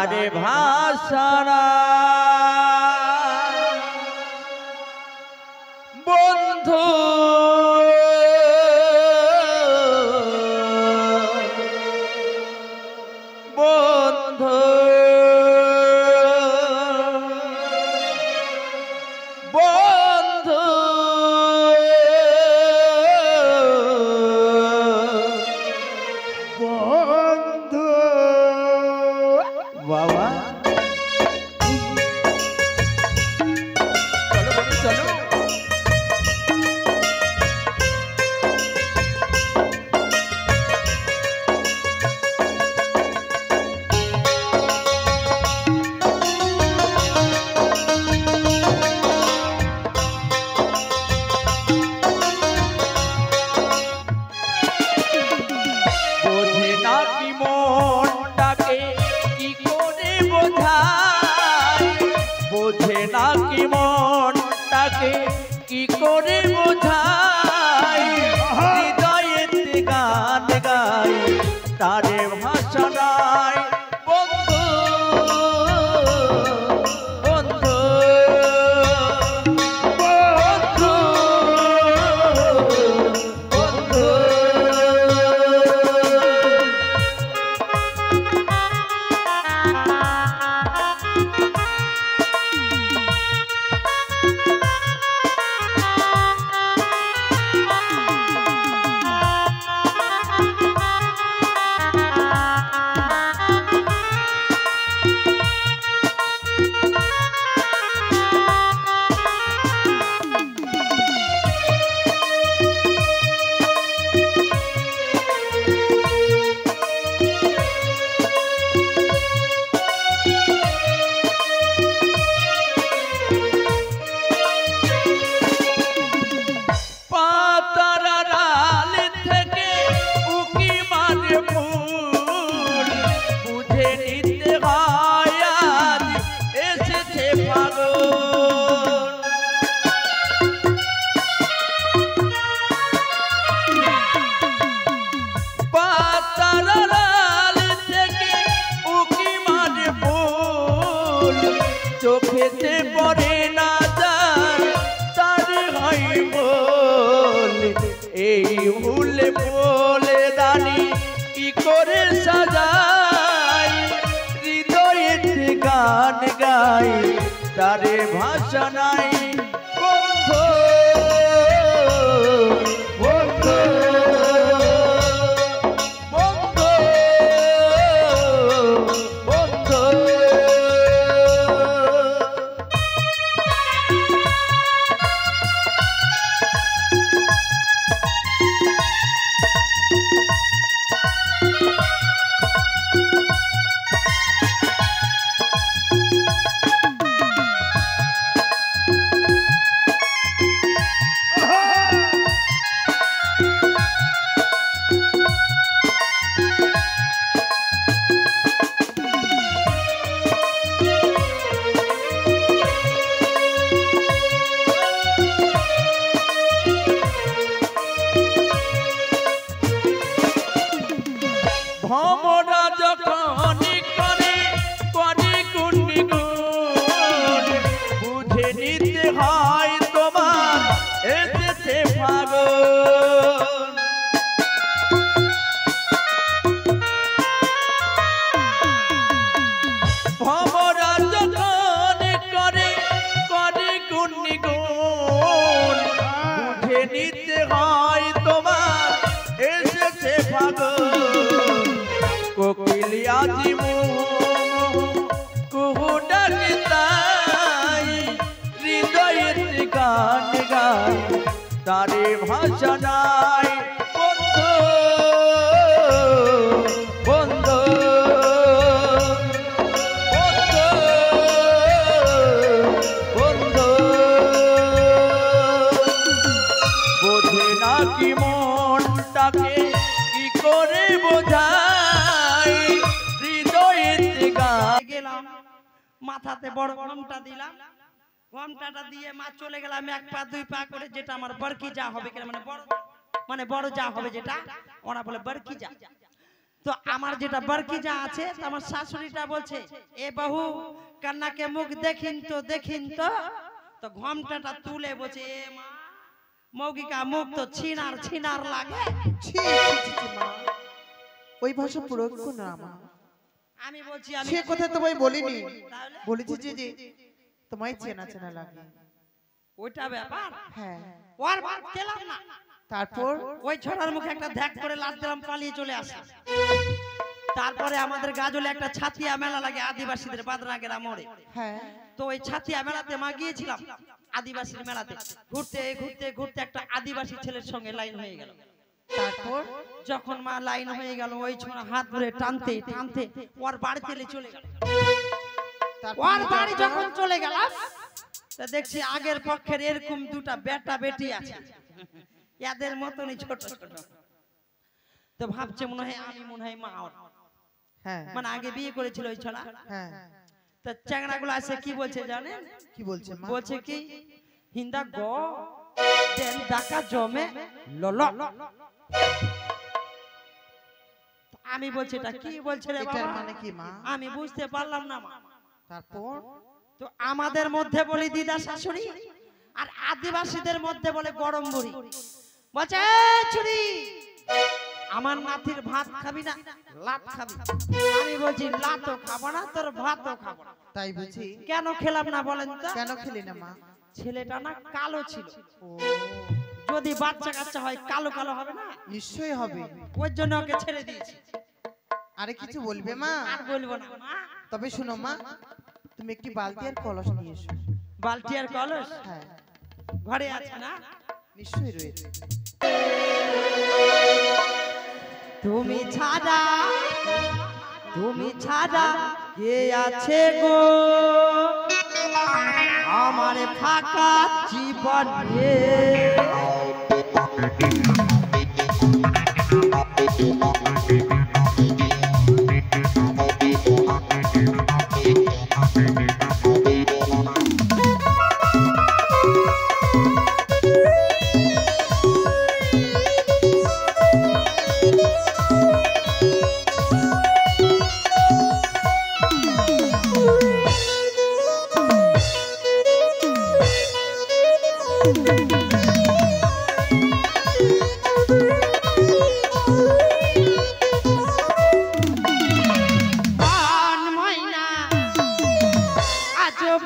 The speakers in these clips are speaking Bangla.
তারে ভাষারা বন্ধু বন্ধু বন্ধু বন্ধু বাবা চলো চলো বোঝে না কি মনটাকে কি করে বোঝাই হৃদয়েতে গান গাই তারে ভাষা নাই বন্ধু বন্ধু বন্ধু বন্ধু চোখেতে পড়ে না তার হয় বল এই ভুলে বলে দানি কি করে সাজাই হৃদয়েতে গান গাই তারে ভাষা নাই বন্ধু বন্ধু ভমরা যখন করে করে গুনি গুণ বুঝে নিতে হয় তোমার এসেছে ফাগুন ভমরা যখন করে করে গুনি গুণ বুঝে নিতে হয় তোমার এসেছে ফাগুন কোকিলিয়া জীবু কুহু ডাকে তাই হৃদয়েতে গান গাই তারে ভাষা নাই বন্ধু বন্ধু বন্ধু বন্ধু বোঝে না কি মনটাকে কি করে বোঝাই হৃদয়েতে গান গেলাম মাথাতে বড় গমটা দিলাম গমটাটা দিয়ে মা চলে গেলাম এক পা দুই পা করে যেটা আমার বড়কি যা হবে মানে বড় যা হবে যেটা ওরা বলে বড়কি যা তো আমার যেটা বরকি যা আছে তো আমার শাশুড়িটা বলছে এ বহু কন্যাকে মুখ দেখিন তো ঘোমটাটা তুলে বলছে এ মা মৌগিকা মুখ তো ছিনার লাগে। ছি ছি ছি মা, ওই ভাষা প্রয়োগ করো না মা। আমি বলছি আমি সে কথা তোমায় বলিনি, তাহলে বলেছি যে তোমায় চেনা চেনা লাগে। ওইটা ব্যাপার। হ্যাঁ, ওর বাদ গেলাম না, তারপর ওই ছোড়ার মুখে একটা ধ্যাক করে লাত দিলাম, পালিয়ে চলে আসে। তারপরে আমাদের গাজলে একটা ছাতিয়া মেলা লাগে আদিবাসীদের বাদরাগেরা মোড়ে। হ্যাঁ তো ওই ছাতিয়া মেলাতে মা গিয়েছিলাম, আদিবাসীর মেলাতে ঘুরতে ঘুরতে ঘুরতে একটা আদিবাসী ছেলের সঙ্গে লাইন হয়ে গেল। তারপর যখন মা লাইন হয়ে গেল ওই ছোড়া হাত ধরে টানতে টানতে ওর বাড়িতে চলে গেল। ওর বাড়ি যখন চলে গেলাম তা দেখছি আগের পক্ষের এরকম দুটা বেটা বেটি আছে, এদের মতনই ছোট ছোট। তো ভাবছে মনে হয় মা ওর, হ্যাঁ মানে আগে বিয়ে করেছিল ওই ছড়া। হ্যাঁ, তো চ্যাংড়া গুলো আছে কি বলছে জানেন? কি বলছে মা? বলছে কি হিন্দা গ দেন ডাকা জমে লল। আমি বলছি এটা কি বলছে রে এটার বাবা? মানে কি মা? আমি বুঝতে পারলাম না মা। তারপর তো আমাদের মধ্যে বলি দিদা শাশুড়ি, আর আদিবাসীদের মধ্যে বলে গরম বুড়ি। বলছে এই ছুরি, আমার নাতির ভাত খাবি না লাত খাবি? আমি বলছি লাতও খাবো না, তোর ভাতও খাবো না। তাই বুঝি? কেন খেলাম না বলেন তো? কেন খেলি না মা? ছেলেটা না কালো ছিল, ও যদি বাচ্চা কাচ্চা হয় কালো কালো হবে না, নিশ্চয়ই হবে। ওর জন্য ওকে ছেড়ে দিয়েছি। আরে কিছু বলবে মা? আর বলবো না মা। তবে শোনো মা, তুমি একটি বালতি আর কলস নিয়ে এসো। বালতি আর কলস হ্যাঁ ঘরে আছে না? নিশ্চয়ই রয়েছে। তুমি ছাড়া কে আছে গো আমার ফাঁকা জীবনে?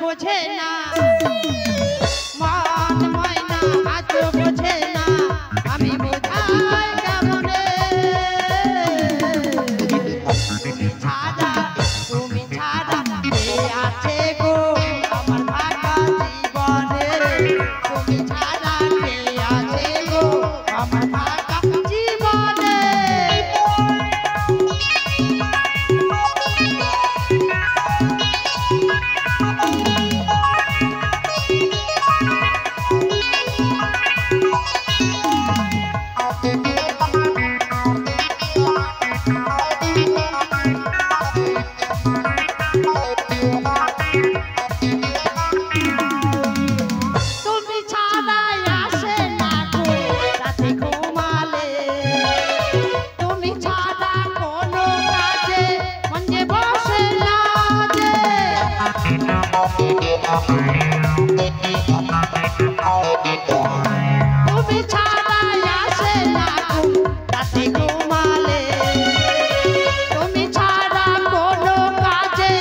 বোঝে না মান ময়না আজ বোঝে না, আমি বোঝাই কেমনে? তুমি ছাড়া কে আছে গো আমার ফাঁকা জীবনে? তুমি ছাড়া কে আছে গো আমার ফাঁকা জীবনে? তুমি ছাড়া আসে না ঘুম রাতে ঘুমালে, তুমি ছাড়া কোনো কাজে সঙ্গে বসে না যে,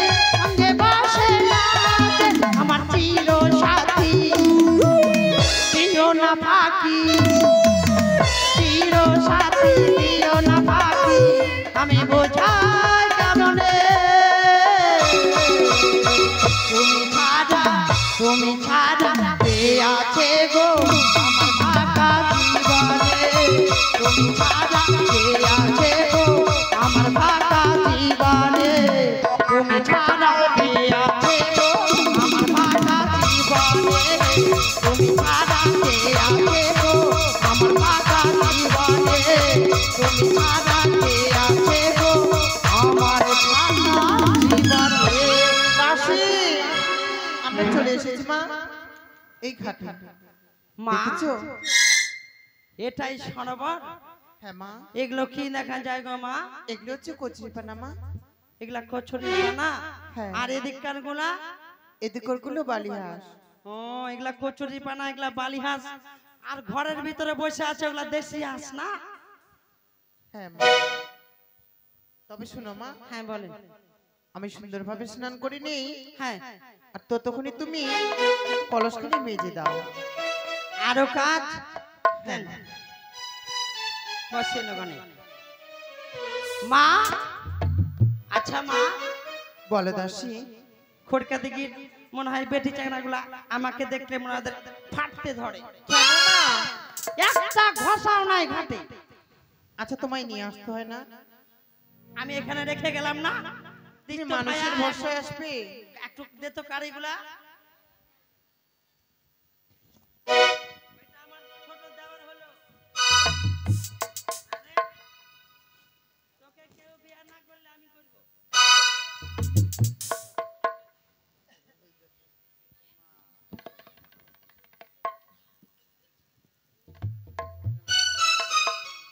আমার চির সাথী দিও না ফাঁকি, চির সাথী দিও না ফাঁকি, আমি বোঝাই কেমনে? তুমি ছাড়া কে আছে গো আমার ফাঁকা জীবনে? তুমি ছাড়া কে আছে গো আমার ফাঁকা জীবনে? তুমি ছাড়া কে আছে গো আমার ফাঁকা জীবনে? তুমি ছাড়া কে আছে গো আমার ফাঁকা জীবনে? তুমি ছাড়া কে আছে গো আমার ফাঁকা জীবনে? কাশি, আমরা চলে এসেছি মা এই ঘাটে। মা দেখেছো? এটাই সরোবর, হ্যাঁ মা। এগুলো কি দেখা যায় গো মা? এগুলো হচ্ছে কচুরিপানা মা। এগুলা কচুরিপানা। হ্যাঁ। আর এদিককার গুলা? এদিকর গুলো বালিহাঁস। ও এগুলা কচুরিপানা, এগুলা বালিহাঁস। আর ঘরের ভিতরে বসে আছে ওগুলা দেশি হাঁস না? হ্যাঁ মা। তবে শোনো মা। হ্যাঁ বলেন। আমি সুন্দরভাবে স্নান করে নেই। হ্যাঁ। আর ততক্ষণে তুমি কলসখানি মেজে দাও। আরো কাজ হ্যাঁ। বসে লগনে। মা, আচ্ছা মা, বলো দাসী। খড়কা দিকে মনে হয় বেটি চাকরাগুলা আমাকে দেখলে মনে হয় ফাটতে ধরে। কেন মা? একটা ঘষাও নাই ঘাটে। আচ্ছা তোমায় নিয়ে আসতে হয় না? আমি এখানে রেখে গেলাম না? তুমি মানুষের ভরসায় আসবে। একটু দে তো কারিগুলা।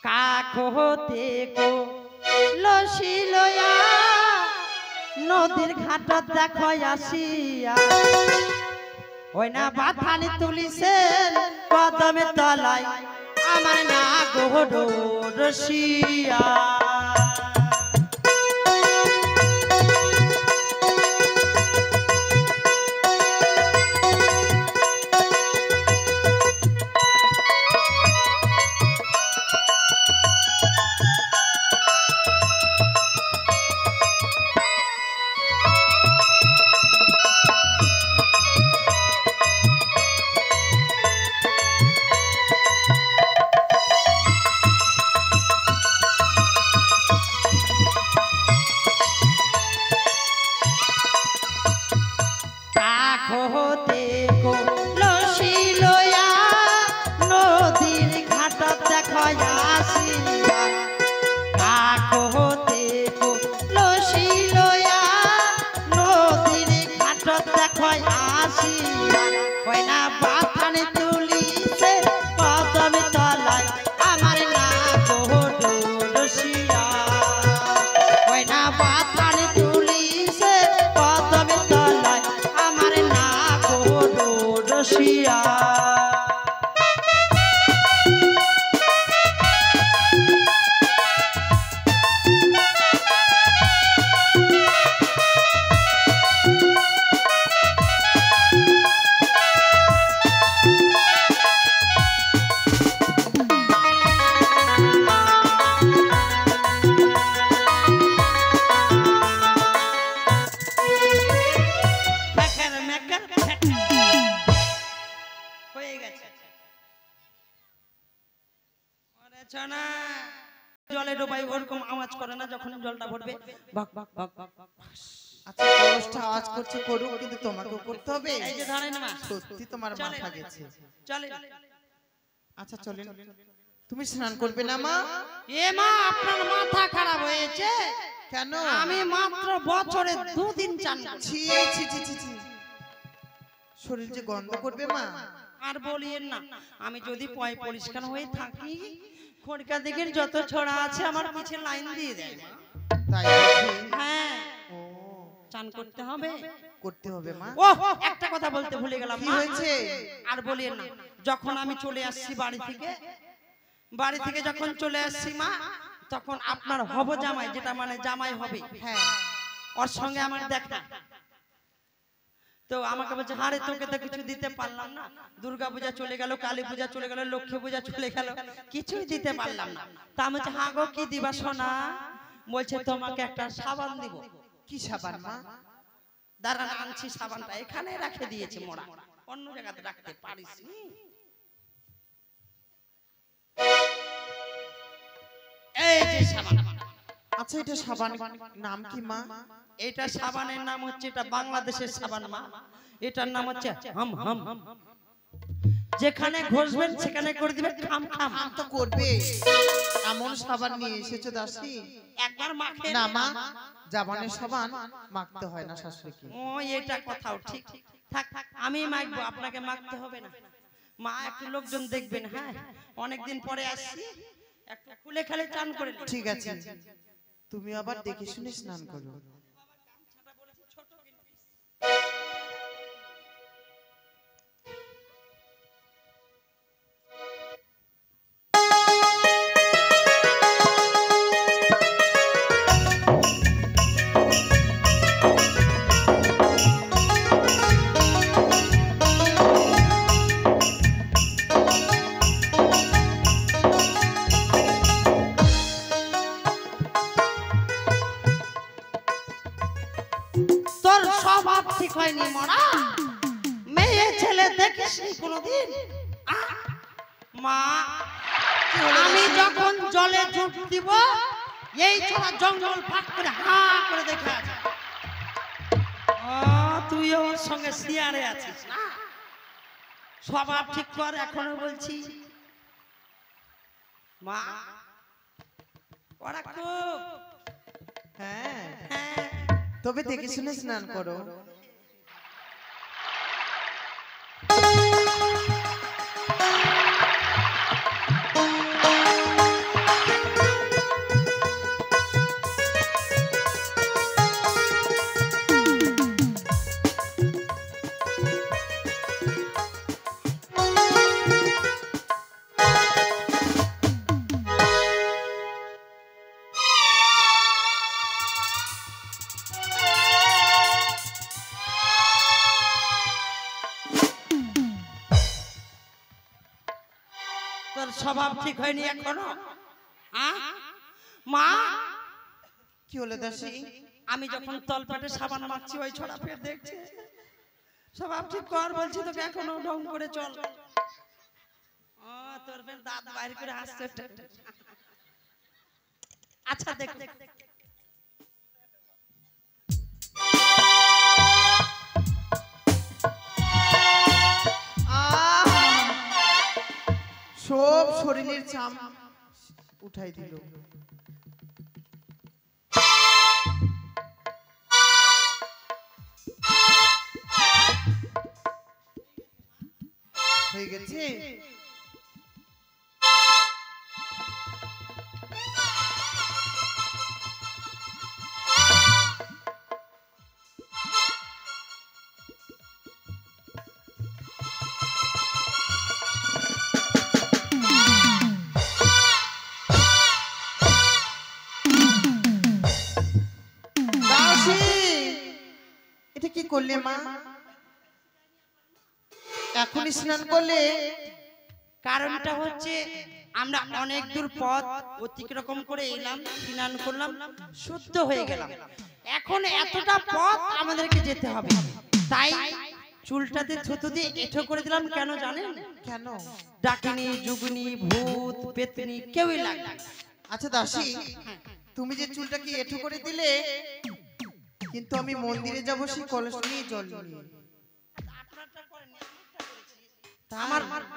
কাকতে গো লসি লয়া নদীর ঘাটত দেখো আসিয়া, ওই না বাথানি তুলিছেন কদমে তলায় আমার না গো রসিয়া। হতে গো লসি লয়া নদীর ঘাটত দেখো আসিয়া, কাক হতে গো লসি লয়া নদীর ঘাটত দেখো আসিয়া, ওই না বাথানি তুলিছে কদমে তলায় আমার না গো রসিয়া, ওই না বাথানি তুলিছে কদমে তলায় আমার না গো রসিয়া। হয়ে গেছে। জলে ডোবাই ওরকম আওয়াজ করে না যখন জলটা ভরবে, বক বক বক বক বক। আচ্ছা কলসটা আওয়াজ করছে করুক, কিন্তু তোমাকেও করতে হবে। এই যে ধরেন মা, সত্যি তোমার চলেন। মাথা গেছে। চলে। আচ্ছা চলেন। তুমি স্নান করবে না মা? এ মা, আপনার মাথা খারাপ হয়েছে? কেন? আমি মাত্র বছরে 2 দিন চান করছি। ছি ছি ছি ছি ছি। শরীর যে গন্ধ করবে মা। আর বলিয়েন না, আমি যদি পয় পরিষ্কার হয়ে থাকি খড়কা দিকের যত ছড়া আছে আমার পিছে লাইন দিয়ে দেয় মা। তাই বুঝি? হ্যাঁ, ও চান করতে হবে। করতে হবে মা। ও একটা কথা বলতে ভুলে গেলাম। কি হয়েছে? আর বলিয়েন না, যখন আমি চলে আসছি বাড়ি থেকে যখন চলে আসছি মা, তখন আপনার হব জামাই, যেটা মানে জামাই হবে, হ্যাঁ ওর সঙ্গে আমার দেখা। তো আমাকে বলছে, হারে তোকে তো কিছু দিতে পারলাম না, দুর্গা পূজা চলে গেল, কালী পূজা চলে গেল, লক্ষ্মী পূজা চলে গেল, কিছুই দিতে পারলাম না। তা আমি বলছি, হ্যাঁ গো কি দিবা সোনা? বলছে তোমাকে একটা সাবান দিব। কি সাবান মা? দাঁড়ান আনছি, সাবানটা এখানে রেখে দিয়েছে মোড়া, অন্য জায়গাতে রাখতে পারিস নি। এই যে সাবান। আচ্ছা এটা সাবান নাম কি মা? এটা সাবানের নাম হচ্ছে, এটা বাংলাদেশের সাবান মা, এটার নাম হচ্ছে হাম হাম। যেখানে ঘষবেন সেখানে করে দিবেন খাম খাম। আম তো করবে। এমন সাবান নিয়ে এসেছো দাসী? একবার মাখে না মা, জাবানের সাবান মাখতে হয় না শাশুড়িকে। ও এটা কথাও ঠিক। থাক থাক, আমি মাখবো, আপনাকে মাখতে হবে না মা। একটু লোকজন দেখবেন, হ্যাঁ অনেকদিন পরে আসছি, একটু খুলে খালে চান করে নে। ঠিক আছে, তুমি আবার দেখে শুনে স্নান করো। তোর স্বভাব ঠিক হয়নি মরা, মেয়ে ছেলে দেখিসনি কোনোদিন? মা, আমি যখন জলে ডুব দিব এই ছোড়া জঙ্গল ফাঁক করে হা করে দেখে আছে। তুই ওর সঙ্গে শিয়ারে আছিস না? স্বভাব ঠিক কর, এখনো বলছি। মা ওরা খুব হ্যাঁ, হ্যাঁ, তবে দেখে শুনে স্নান করো। তোর স্বভাব ঠিক হয়নি এখনো? মা, কি হলো দাসী? আমি যখন তলপেটে সাবান মাখছি ওই ছোড়া ফের দেখছে। স্বভাব ঠিক কর বলছি তোকে, এখনো ঢং করে চল। তোর ফের দাঁত বাইর করে হাসছে। আচ্ছা দেখ, সব শরীরের চাম উঠাই দিল। হয়ে গেছে? এটা কি করলে মা? এখনই স্নান করলে? কারণটা হচ্ছে আমরা অনেক দূর পথ অতিক্রম করে এলাম, স্নান করলাম, শুদ্ধ হয়ে গেলাম। এখন এতটা পথ আমাদেরকে যেতে হবে, তাই চুলটাতে থুতু দিয়ে এঁঠো করে দিলাম। কেন জানেন? কেন? ডাকিনি, যুগনি, ভূত, পেতনি কেউই লাগে না। আচ্ছা দাসী, তুমি যে চুলটাকে এঁঠো করে দিলে, কিন্তু আমি মন্দিরে যাব সেই কলস নিয়ে জল নিয়ে।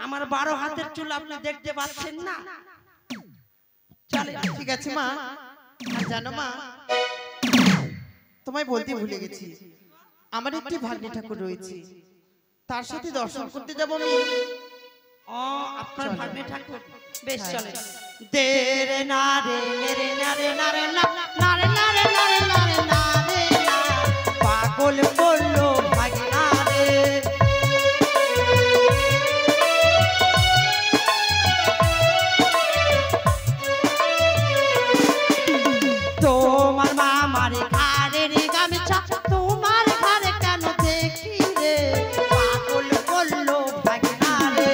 আমার 12 হাতের চুল আপনি দেখতে পাচ্ছেন না? চলে, ঠিক আছে মা। আর জানো মা, তোমায় বলতে ভুলে গেছি, আমার একটি ভাগ্নে ঠাকুর রয়েছে, তার সাথে দর্শন করতে যাব আমি। আপনার ভাগ্নে ঠাকুর, বেশ চলে। দে রে না রে রে না রে না রে না না রে না রে না রে না রে না রে, পাগল বললো ভাগনা রে। তোমার মামার ঘাড়ের গামছা তোমার ঘরে কেন দেখি রে, পাগল বললো ভাগনা রে।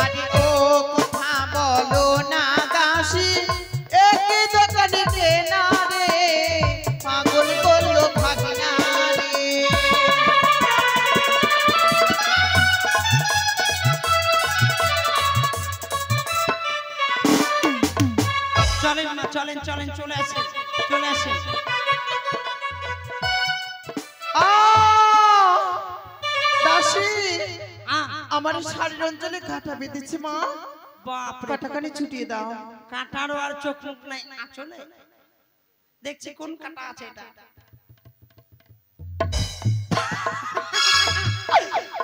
আরে ও কথা বলো না দাসী, একই দোকানে কেনা রে, পাগল করলো ভাগনা রে। চলেন না, চলেন চলেন, চলে আসেন, চলে আসেন। দাসী, আমার শাড়ির অঞ্চলে কাঁটা বেঁধেছে মা, বাপরে, কাঁটাখানি ছুটিয়ে দাও। কাঁটারও আর চোখ মুখ নাই আঁচলে? দেখছি কোন কাঁটা আছে এটা।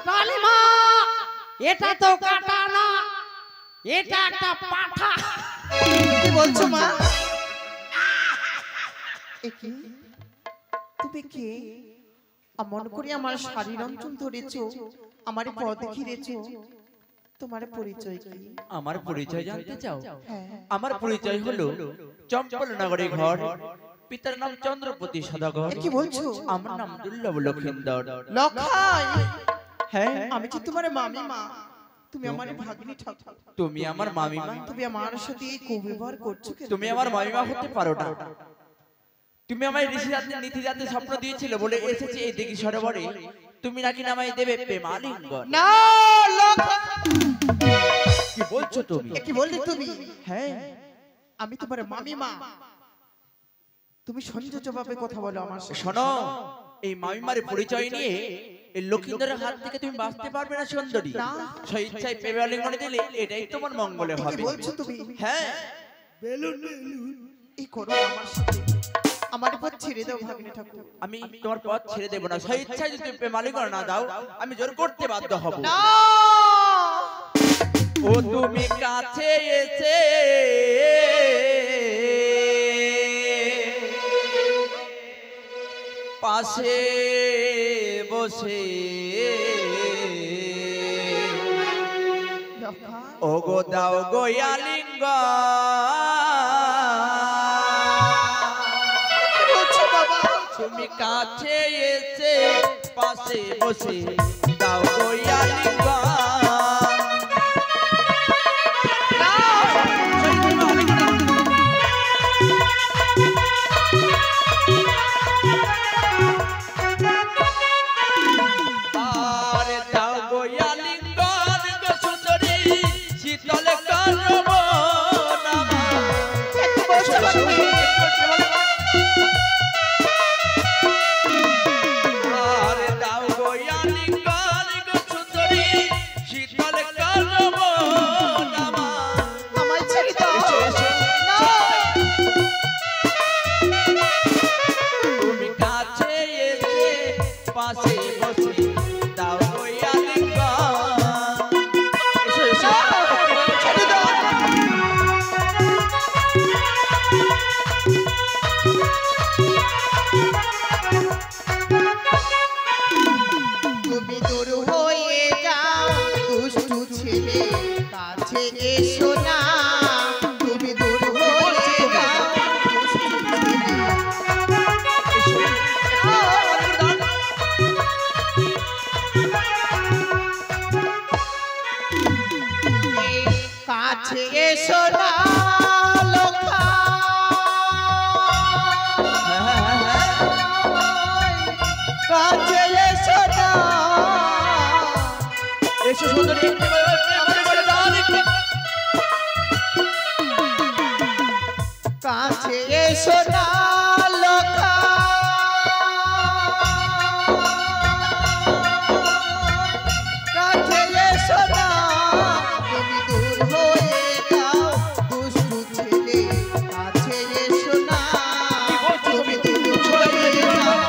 কালিমা এটা তো কাটা না, এটা একটা পাঠা। কি বলছো মা? একি তুমি কে? আমন করে আমার শাড়ির অঞ্চল ধরেছো, আমার পথ ঘিরেছো, তোমার পরিচয় কি? আমার পরিচয় জানতে চাও? হ্যাঁ। আমার পরিচয় হলো চম্পলনগরে ঘর, পিতার নাম চন্দ্রপতি সদাগর। কি বলছো? আমার নাম দুর্লভ লক্ষিন্দর। লখাই, হ্যাঁ, আমি কি তোমার মামি মা? তুমি আমার ভাগ্নি ঠাকুর। তুমি আমার মামিমা। তুমি আমার সাথে এই কুব্যবহার করছো কেন? তুমি আমার মামিমা হতে পারো না। তুমি আমায় ঋষি রাতে নীতি রাতে স্বপ্ন দিয়েছিল বলে এসেছি এই দিঘি সরোবরে। তুমি নাকি নামাই দেবে প্রেমালিঙ্গন। না লখাই, কি বলছো তুমি? কি বললে তুমি? হ্যাঁ, আমি তোমার মামি মা। তুমি সংযতভাবে কথা বলো আমার সাথে। শোনো, এই মামিমার পরিচয় নিয়ে এই লক্ষিন্দরের হাত থেকে তুমি বাঁচতে পারবে না সুন্দরী। না। স্বেচ্ছায় প্রেমালিঙ্গন দিলে এটাই তোমার মঙ্গলে কি হবে। বলছো তুমি? হ্যাঁ, এই করো আমার সাথে, আমার পথ ছেড়ে দাও ভাগ্নি ঠাকুর। আমি তোমার পথ ছেড়ে দেব না। স্বেচ্ছায় যদি তুমি প্রেমালিঙ্গন না দাও, আমি জোর করতে বাধ্য হব। না, ও তুমি কাছে এসে পাশে বসে লখা, ও গো দাও গোয়ালিঙ্গ। কি বলছো বাবা? তুমি কাছে এসে পাশে বসে দাও গোয়ালিঙ্গ। আরে দাও গোয়ালিঙ্গ গো সুন্দরী, শীতল করব নামা। কি বলছো তুমি? আরে দাও গোয়ালিঙ্গ গো সুন্দরী, শীতল করব নামা। আমায় ছেড়ে দাও। না, তুমি কাছে এসে পাশে বসে দাও গোয়ালিঙ্গ। এসো এসো। ছেড়ে দাও। তুমি দূর হয়ে যাও দুষ্টু ছেলে, কাছে এসো না। তুমি দূর হয়ে যাও দুষ্টু ছেলে। কাছে এসো না লখা, কাছে এসো না। এসো সুন্দরী, কাছে এসো না লখা, কাছে এসো না। তুমি দূর হয়ে যাও দুষ্টু ছেলে, কাছে এসো না। তুমি দূর হয়ে যাও।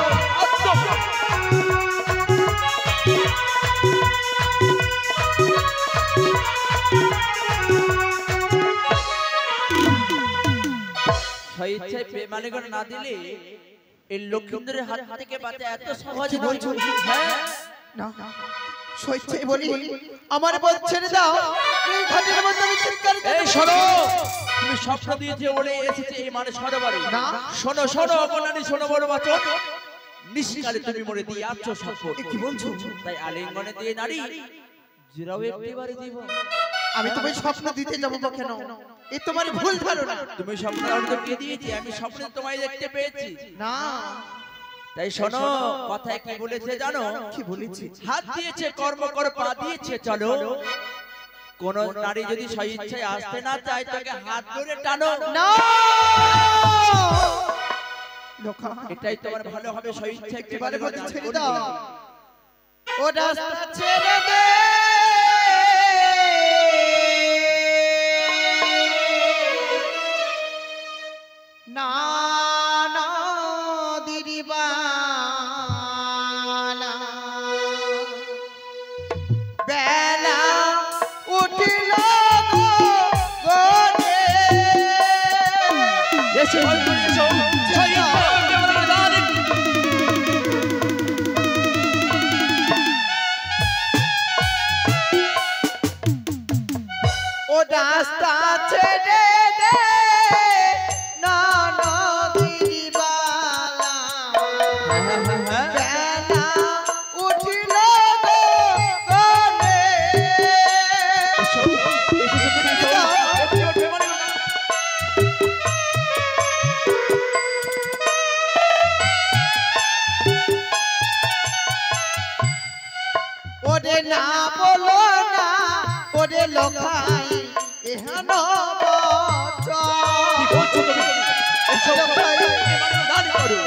স্বেচ্ছায় প্রেমালিঙ্গন না দিলে এই লক্ষিন্দরের হাত থেকে বাঁচা এত সহজ কি নয়। বলছো? হ্যাঁ, না, স্বেচ্ছায় বলি আমার পথ ছেড়ে দাও। এই ঘাটের মধ্যে আমি চিৎকার করে এই শোনো, তুমি স্বপ্ন দিয়েছে বলে এসেছে এই মানে সরোবরে। না। শোনো শোনো অগণানি, শোনো বড় বাচক, নিষ্কালে তুমি মরে দিয়ে আছো শপথ। এ কি বলছো? তাই আলিঙ্গনে দিয়ে নারী জিরাও একটিবারে দিব। আমি তোমায় স্বপ্ন দিতে যাবো বা কেন? এ তোমার ভুল ধারণা। তুমি স্বপ্ন আমাকে দিয়ে দিয়েছি, আমি স্বপ্নে তোমায় দেখতে পেয়েছি। না, তাই শোনো, কথায় কি বলেছে জানো? কি বলেছি? হাত দিয়েছে কর্ম কর, পা দিয়েছে চলো। কোন নারী যদি স্বেচ্ছায় আসতে না চায় তাকে হাত ধরে টানো। না লখা, এটাই তোমার ভালো হবে। স্বেচ্ছায় এবারে প্রেমালিঙ্গন বলছি ছেড়ে করবে। দাও। ও রাস্তা ছেড়ে দে। না না দিরিবানা বেলা উঠিল গো গনে এসো এসো ও রাস্তা ছেড়ে দে না নদীবালা বেলা উঠিল গো গনে ওরে না বলো না ওরে লোকাই এহান কি বলছো তুমি? এসো দাঁড় করো।